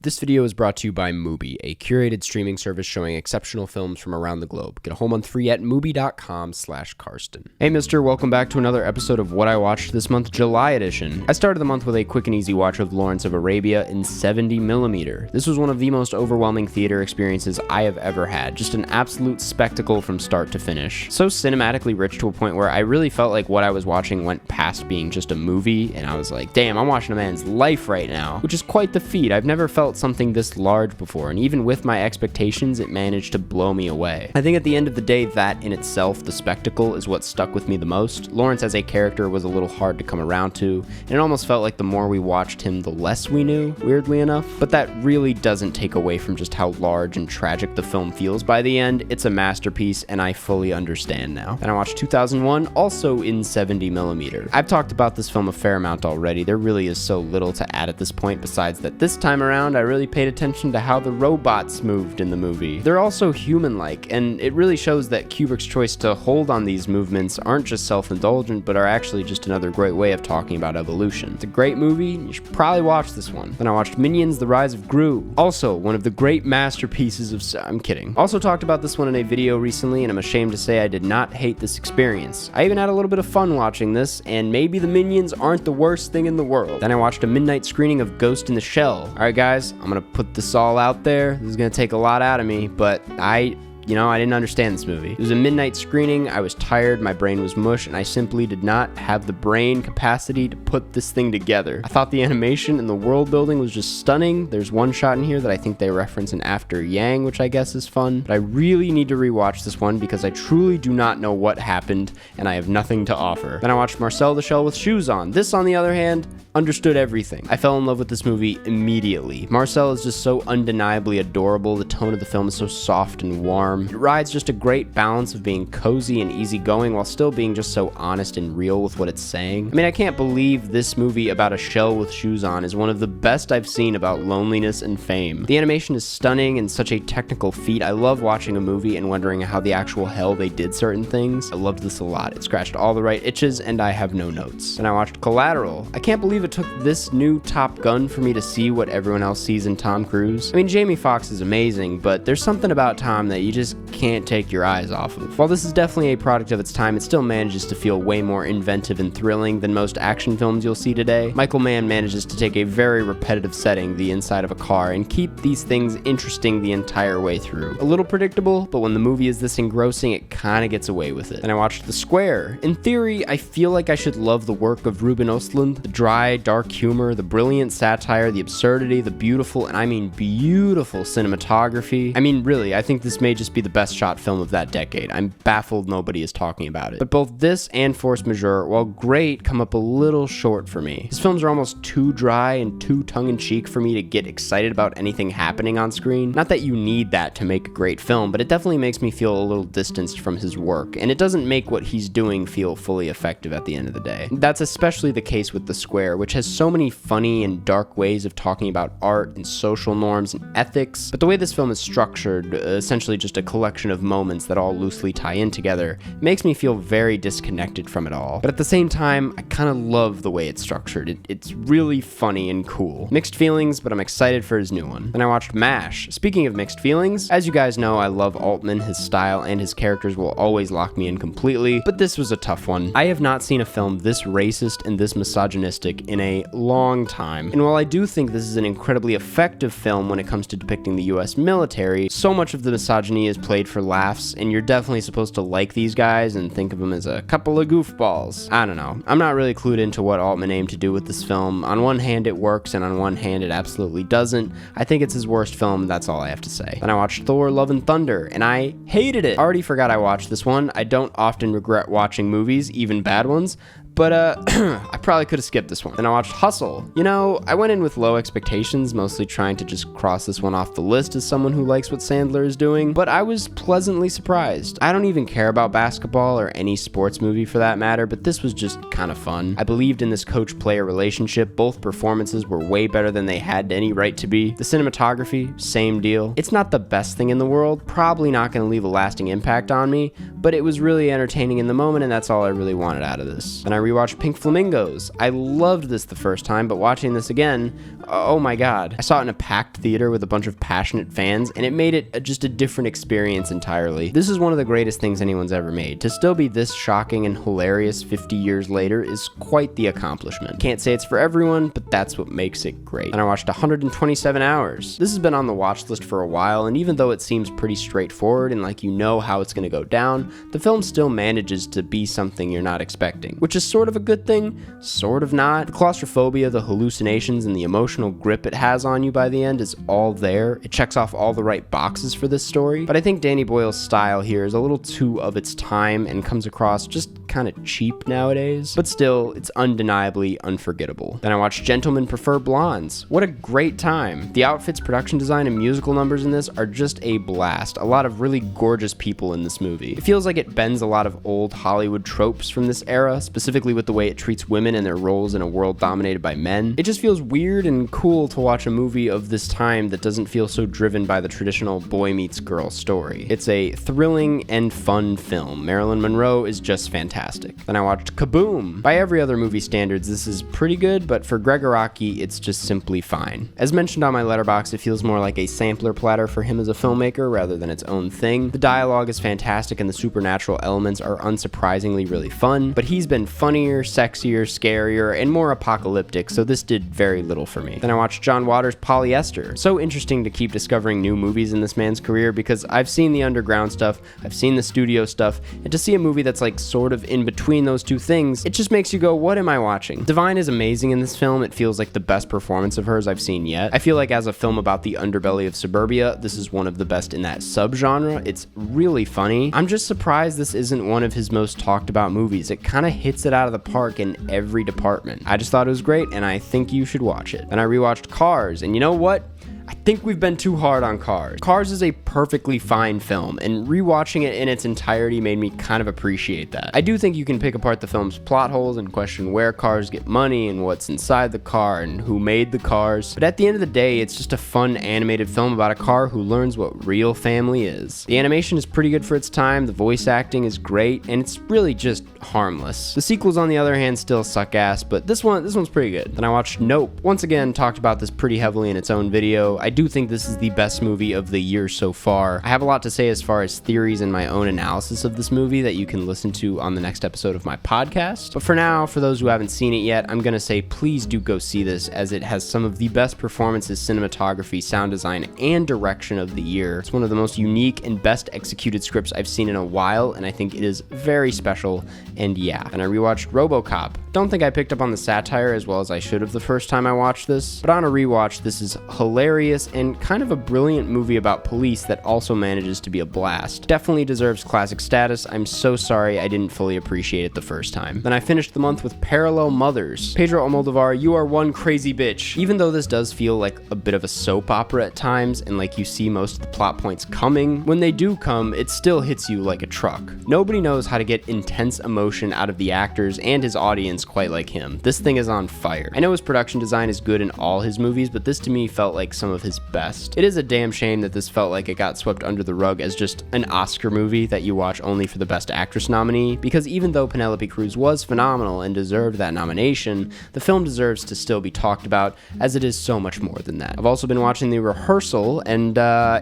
This video is brought to you by Mubi, a curated streaming service showing exceptional films from around the globe. Get a whole month free at Mubi.com/Karsten. Hey mister, welcome back to another episode of What I Watched This Month, July edition. I started the month with a quick and easy watch of Lawrence of Arabia in 70mm. This was one of the most overwhelming theater experiences I have ever had. Just an absolute spectacle from start to finish. So cinematically rich to a point where I really felt like what I was watching went past being just a movie, and I was like, damn, I'm watching a man's life right now, which is quite the feat. I've never felt something this large before, and even with my expectations, it managed to blow me away. I think at the end of the day, that in itself, the spectacle, is what stuck with me the most. Lawrence as a character was a little hard to come around to, and it almost felt like the more we watched him, the less we knew, weirdly enough. But that really doesn't take away from just how large and tragic the film feels by the end. It's a masterpiece, and I fully understand now. And I watched 2001, also in 70mm. I've talked about this film a fair amount already. There really is so little to add at this point, besides that this time around, I really paid attention to how the robots moved in the movie. They're also human-like, and it really shows that Kubrick's choice to hold on these movements aren't just self-indulgent, but are actually just another great way of talking about evolution. It's a great movie, you should probably watch this one. Then I watched Minions: The Rise of Gru, also one of the great masterpieces of I'm kidding. Also talked about this one in a video recently, and I'm ashamed to say I did not hate this experience. I even had a little bit of fun watching this, and maybe the Minions aren't the worst thing in the world. Then I watched a midnight screening of Ghost in the Shell. Alright guys, I'm gonna put this all out there. This is gonna take a lot out of me, but I didn't understand this movie. It was a midnight screening, I was tired, my brain was mush, and I simply did not have the brain capacity to put this thing together. I thought the animation and the world building was just stunning. There's one shot in here that I think they reference in After Yang, which I guess is fun, but I really need to rewatch this one because I truly do not know what happened, and I have nothing to offer. Then I watched Marcel the Shell with Shoes On. This, on the other hand, understood everything. I fell in love with this movie immediately. Marcel is just so undeniably adorable. The tone of the film is so soft and warm. It rides just a great balance of being cozy and easygoing while still being just so honest and real with what it's saying. I mean, I can't believe this movie about a shell with shoes on is one of the best I've seen about loneliness and fame. The animation is stunning and such a technical feat. I love watching a movie and wondering how the actual hell they did certain things. I loved this a lot. It scratched all the right itches, and I have no notes. And I watched Collateral. I can't believe it took this new Top Gun for me to see what everyone else sees in Tom Cruise. I mean, Jamie Foxx is amazing, but there's something about Tom that you just can't take your eyes off of. While this is definitely a product of its time, it still manages to feel way more inventive and thrilling than most action films you'll see today. Michael Mann manages to take a very repetitive setting, the inside of a car, and keep these things interesting the entire way through. A little predictable, but when the movie is this engrossing, it kinda gets away with it. And I watched The Square. In theory, I feel like I should love the work of Ruben Östlund. The dry, dark humor, the brilliant satire, the absurdity, the beautiful, and I mean beautiful cinematography. I mean, really, I think this may just be the best shot film of that decade. I'm baffled nobody is talking about it. But both this and Force Majeure, while great, come up a little short for me. His films are almost too dry and too tongue-in-cheek for me to get excited about anything happening on screen. Not that you need that to make a great film, but it definitely makes me feel a little distanced from his work, and it doesn't make what he's doing feel fully effective at the end of the day. That's especially the case with The Square, which has so many funny and dark ways of talking about art and social norms and ethics, but the way this film is structured, essentially just a collection of moments that all loosely tie in together, makes me feel very disconnected from it all. But at the same time, I kind of love the way it's structured. It's really funny and cool. Mixed feelings, but I'm excited for his new one. Then I watched MASH. Speaking of mixed feelings, as you guys know, I love Altman. His style and his characters will always lock me in completely, but this was a tough one. I have not seen a film this racist and this misogynistic in a long time. And while I do think this is an incredibly effective film when it comes to depicting the US military, so much of the misogyny is played for laughs, and you're definitely supposed to like these guys and think of them as a couple of goofballs. I don't know. I'm not really clued into what Altman aimed to do with this film. On one hand, it works, and on one hand, it absolutely doesn't. I think it's his worst film, that's all I have to say. Then I watched Thor: Love and Thunder, and I hated it. I already forgot I watched this one. I don't often regret watching movies, even bad ones, but I probably could have skipped this one. Then I watched Hustle. You know, I went in with low expectations, mostly trying to just cross this one off the list as someone who likes what Sandler is doing, but I was pleasantly surprised. I don't even care about basketball or any sports movie for that matter, but this was just kind of fun. I believed in this coach-player relationship. Both performances were way better than they had any right to be. The cinematography, same deal. It's not the best thing in the world, probably not going to leave a lasting impact on me, but it was really entertaining in the moment, and that's all I really wanted out of this. And I rewatched Pink Flamingos. I loved this the first time, but watching this again, oh my god. I saw it in a packed theater with a bunch of passionate fans, and it made it just a different experience entirely. This is one of the greatest things anyone's ever made. To still be this shocking and hilarious 50 years later is quite the accomplishment. Can't say it's for everyone, but that's what makes it great. And I watched 127 Hours. This has been on the watch list for a while, and even though it seems pretty straightforward and like you know how it's gonna go down, the film still manages to be something you're not expecting, which is sort of a good thing, sort of not. The claustrophobia, the hallucinations, and the emotional grip it has on you by the end is all there. It checks off all the right boxes for this story, but I think Danny Boyle's style here is a little too of its time and comes across just kind of cheap nowadays, but still, it's undeniably unforgettable. Then I watched Gentlemen Prefer Blondes. What a great time. The outfits, production design, and musical numbers in this are just a blast. A lot of really gorgeous people in this movie. It feels like it bends a lot of old Hollywood tropes from this era, specifically with the way it treats women and their roles in a world dominated by men. It just feels weird and cool to watch a movie of this time that doesn't feel so driven by the traditional boy meets girl story. It's a thrilling and fun film. Marilyn Monroe is just fantastic. Then I watched Kaboom. By every other movie standards, this is pretty good, but for Gregoraki, it's just simply fine. As mentioned on my letterbox, it feels more like a sampler platter for him as a filmmaker rather than its own thing. The dialogue is fantastic and the supernatural elements are unsurprisingly really fun, but he's been funnier, sexier, scarier, and more apocalyptic, so this did very little for me. Then I watched John Waters' Polyester. So interesting to keep discovering new movies in this man's career because I've seen the underground stuff, I've seen the studio stuff, and to see a movie that's like sort of in between those two things, it just makes you go, what am I watching? Divine is amazing in this film. It feels like the best performance of hers I've seen yet. I feel like as a film about the underbelly of suburbia, this is one of the best in that subgenre. It's really funny. I'm just surprised this isn't one of his most talked about movies. It kind of hits it out of the park in every department. I just thought it was great, and I think you should watch it. And I rewatched Cars, and you know what? I think we've been too hard on Cars. Cars is a perfectly fine film, and rewatching it in its entirety made me kind of appreciate that. I do think you can pick apart the film's plot holes and question where cars get money and what's inside the car and who made the cars, but at the end of the day, it's just a fun animated film about a car who learns what real family is. The animation is pretty good for its time, the voice acting is great, and it's really just harmless. The sequels, on the other hand, still suck ass, but this one's pretty good. Then I watched Nope. Once again, talked about this pretty heavily in its own video. I do think this is the best movie of the year so far. I have a lot to say as far as theories and my own analysis of this movie that you can listen to on the next episode of my podcast. But for now, for those who haven't seen it yet, I'm gonna say please do go see this, as it has some of the best performances, cinematography, sound design, and direction of the year. It's one of the most unique and best executed scripts I've seen in a while, and I think it is very special, and yeah. And I rewatched Robocop. Don't think I picked up on the satire as well as I should have the first time I watched this, but on a rewatch, this is hilarious and kind of a brilliant movie about police that also manages to be a blast. Definitely deserves classic status. I'm so sorry I didn't fully appreciate it the first time. Then I finished the month with Parallel Mothers. Pedro Almodovar, you are one crazy bitch. Even though this does feel like a bit of a soap opera at times, and like you see most of the plot points coming, when they do come, it still hits you like a truck. Nobody knows how to get intense emotion out of the actors and his audience quite like him. This thing is on fire. I know his production design is good in all his movies, but this to me felt like some of his best. It is a damn shame that this felt like it got swept under the rug as just an Oscar movie that you watch only for the Best Actress nominee, because even though Penelope Cruz was phenomenal and deserved that nomination, the film deserves to still be talked about, as it is so much more than that. I've also been watching the Rehearsal, and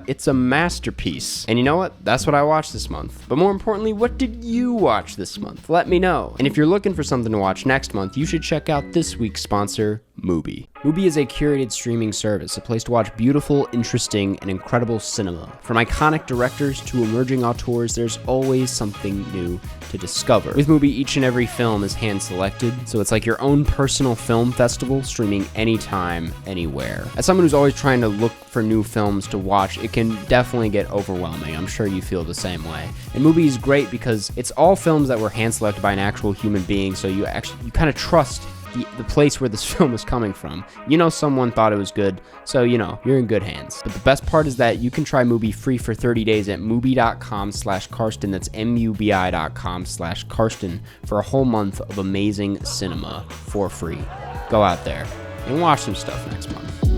it's a masterpiece. And you know what? That's what I watched this month. But more importantly, what did you watch this month? Let me know. And if you're looking for something to watch next month, you should check out this week's sponsor, Mubi. Mubi is a curated streaming service, a place to watch beautiful, interesting, and incredible cinema. From iconic directors to emerging auteurs, there's always something new to discover. With Mubi, each and every film is hand-selected, so it's like your own personal film festival, streaming anytime, anywhere. As someone who's always trying to look for new films to watch, it can definitely get overwhelming. I'm sure you feel the same way. And Mubi is great because it's all films that were hand-selected by an actual human being, so you kind of trust the place where this film is coming from. You know someone thought it was good, so you know, you're in good hands. But the best part is that you can try Mubi free for 30 days at Mubi.com/Karsten. That's MUBI.com/Karsten for a whole month of amazing cinema for free. Go out there and watch some stuff next month.